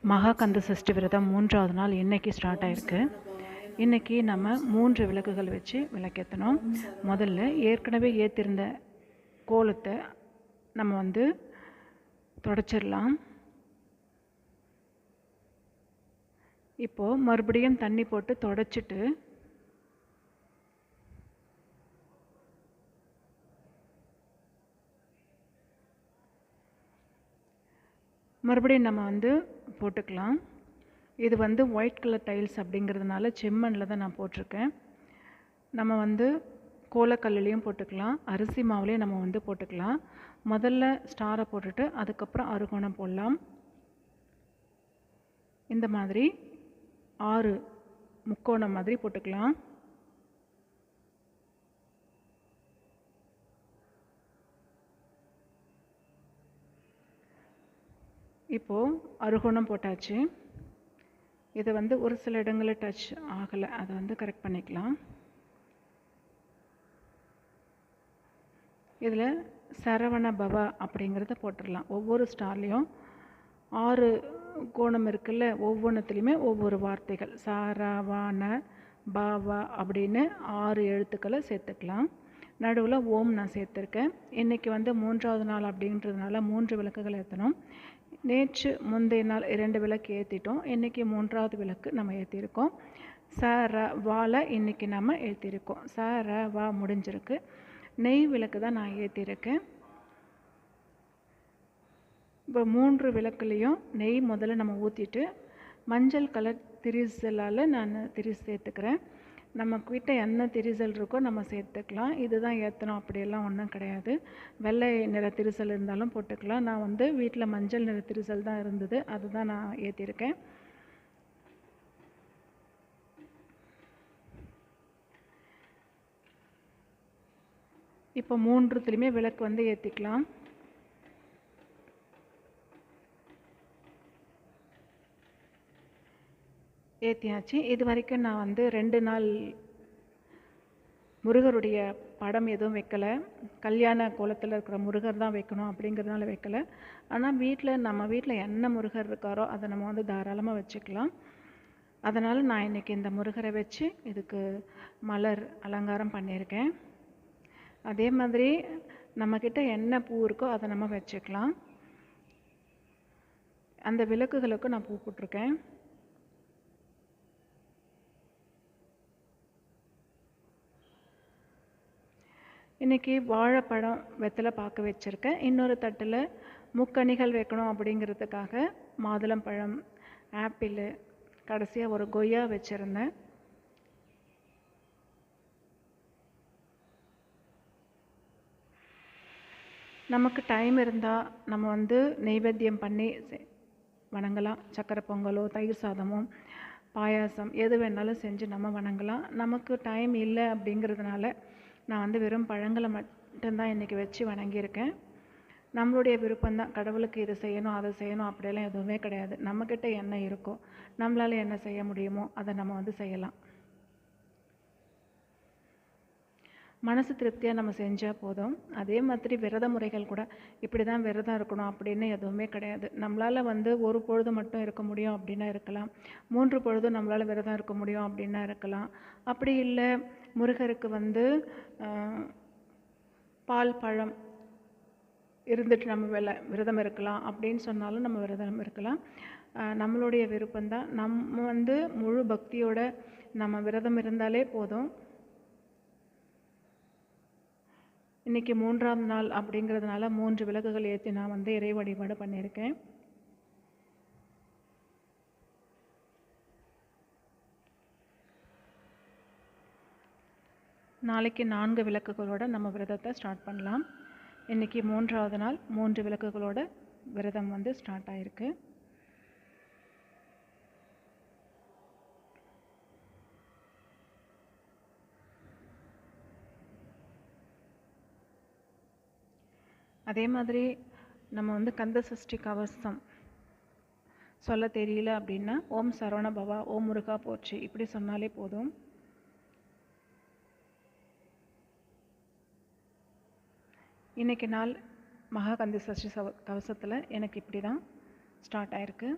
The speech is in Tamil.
மகா கந்த சஷ்டி விரதம் 3வது நாள் இன்னைக்கு ஸ்டார்ட் ஆயிருக்கு. இன்றைக்கி நம்ம 3 விளக்குகள் வச்சு விளக்கேற்றணும். முதல்ல ஏற்கனவே ஏற்றிருந்த கோலத்தை நம்ம தொடச்சிடலாம். இப்போது மறுபடியும் தண்ணி போட்டு தொடச்சிட்டு மறுபடியும் நம்ம போட்டுக்கலாம். இது ஒயிட் கலர் டைல்ஸ் அப்படிங்கிறதுனால செம்மண்ணில் தான் நான் போட்டிருக்கேன். நம்ம கோலக்கல்லையும் போட்டுக்கலாம், அரிசி மாவுலேயும் நம்ம போட்டுக்கலாம். முதல்ல ஸ்டாரை போட்டுட்டு அதுக்கப்புறம் அறுகோணம் போடலாம். இந்த மாதிரி 6 முக்கோணம் மாதிரி போட்டுக்கலாம். இப்போது அறுகோணம் போட்டாச்சு. இதை ஒரு சில இடங்களில் டச் ஆகலை, அதை கரெக்ட் பண்ணிக்கலாம். இதில் சரவண பவா அப்படிங்கிறத போட்டுடலாம். ஒவ்வொரு ஸ்டார்லேயும் 6 கோணம் இருக்குல்ல, ஒவ்வொன்றுத்துலேயுமே ஒவ்வொரு வார்த்தைகள் சரவண பவா அப்படின்னு 6 எழுத்துக்களை சேர்த்துக்கலாம். நடுவில் ஓம் நான் சேர்த்துருக்கேன். இன்றைக்கி 3வது நாள் அப்படின்றதுனால 3 விளக்குகள் ஏற்றணும். நேற்று முந்தைய நாள் 2 விளக்கு ஏற்றிட்டோம். இன்றைக்கி 3வது விளக்கு நம்ம ஏற்றிருக்கோம். வால இன்றைக்கி நம்ம ஏற்றிருக்கோம். வா முடிஞ்சிருக்கு. நெய் விளக்கு தான் நான் ஏற்றிருக்கேன். இப்போ 3 விளக்குலேயும் நெய் முதல்ல நம்ம ஊற்றிட்டு மஞ்சள் கலர் திரிசலால் நான் திரிசு சேர்த்துக்கிறேன். நம்மக்கிட்ட என்ன திரிசல் இருக்கோ நம்ம சேர்த்துக்கலாம். இதுதான் ஏற்றணும் அப்படியெல்லாம் ஒன்றும் கிடையாது. வெள்ளை நிற திரிசல் இருந்தாலும் போட்டுக்கலாம். நான் வீட்டில் மஞ்சள் நிற திரிசல் தான் இருந்தது, அதுதான் நான் ஏற்றிருக்கேன். இப்போ 3த்துலேயுமே விளக்கு ஏற்றிக்கலாம். ஏற்றியாச்சு. இது வரைக்கும் நான் 2 நாள் முருகருடைய படம் எதுவும் வைக்கலை. கல்யாண கோலத்தில் இருக்கிற முருகர் தான் வைக்கணும் அப்படிங்கிறதுனால வைக்கலை. ஆனால் நம்ம வீட்டில் என்ன முருகர் இருக்காரோ அதை நம்ம தாராளமாக வச்சுக்கலாம். அதனால் நான் இன்றைக்கி இந்த முருகரை வச்சு இதுக்கு மலர் அலங்காரம் பண்ணியிருக்கேன். அதே மாதிரி நம்மக்கிட்ட என்ன பூ இருக்கோ அதை நம்ம வச்சுக்கலாம். அந்த விளக்குகளுக்கு நான் பூ போட்டிருக்கேன். இன்றைக்கி வாழைப்பழம் வெத்தலை பாக்கு வச்சுருக்கேன். இன்னொரு தட்டில் முக்கணிகள் வைக்கணும் அப்படிங்கிறதுக்காக மாதுளம்பழம், ஆப்பிள், கடைசியாக ஒரு கொய்யா வச்சுருந்தேன். நமக்கு டைம் இருந்தால் நம்ம நெய்வேத்தியம் பண்ணி வணங்கலாம். சக்கரை பொங்கலோ தயிர் சாதமோ பாயாசம் எது வேணாலும் செஞ்சு நம்ம வணங்கலாம். நமக்கு டைம் இல்லை அப்படிங்கிறதுனால நான் வெறும் பழங்களை மட்டும்தான் இன்றைக்கி வச்சு வணங்கியிருக்கேன். நம்மளுடைய விருப்பம்தான். கடவுளுக்கு இது செய்யணும் அதை செய்யணும் அப்படியெல்லாம் எதுவுமே கிடையாது. நம்மக்கிட்ட என்ன இருக்கோ, நம்மளால் என்ன செய்ய முடியுமோ அதை நம்ம செய்யலாம். மனசு திருப்தியாக நம்ம செஞ்சால் போதும். அதே மாதிரி விரத முறைகள் கூட இப்படி தான் விரதம் இருக்கணும் அப்படின்னு எதுவுமே கிடையாது. நம்மளால் ஒரு பொழுது மட்டும் இருக்க முடியும் அப்படின்னா இருக்கலாம். 3 பொழுதும் நம்மளால் விரதம் இருக்க முடியும் அப்படின்னா இருக்கலாம். அப்படி இல்லை முருகருக்கு பால் பழம் இருந்துட்டு நம்ம விரதம் இருக்கலாம் அப்படின்னு சொன்னாலும் நம்ம விரதம் இருக்கலாம். நம்மளுடைய விருப்பம்தான். நம்ம முழு பக்தியோட நம்ம விரதம் இருந்தாலே போதும். இன்றைக்கி 3ஆம் நாள் அப்படிங்கிறதுனால 3 விளக்குகள் ஏற்றி நான் இறை வழிபாடு பண்ணியிருக்கேன். நாளைக்கு 4 விளக்குகளோட நம்ம விரதத்தை ஸ்டார்ட் பண்ணலாம். இன்றைக்கி 3வது நாள் 3 விளக்குகளோட விரதம் ஸ்டார்ட் ஆகிருக்கு. அதே மாதிரி நம்ம கந்த சஷ்டி கவசம் சொல்ல தெரியல அப்படின்னா ஓம் சரவண பவா, ஓம் முருகா போற்றி இப்படி சொன்னாலே போதும். இன்றைக்கி நாள் மகா கந்த சஷ்டி கவசத்தில் எனக்கு இப்படி தான் ஸ்டார்ட் ஆகிருக்கு.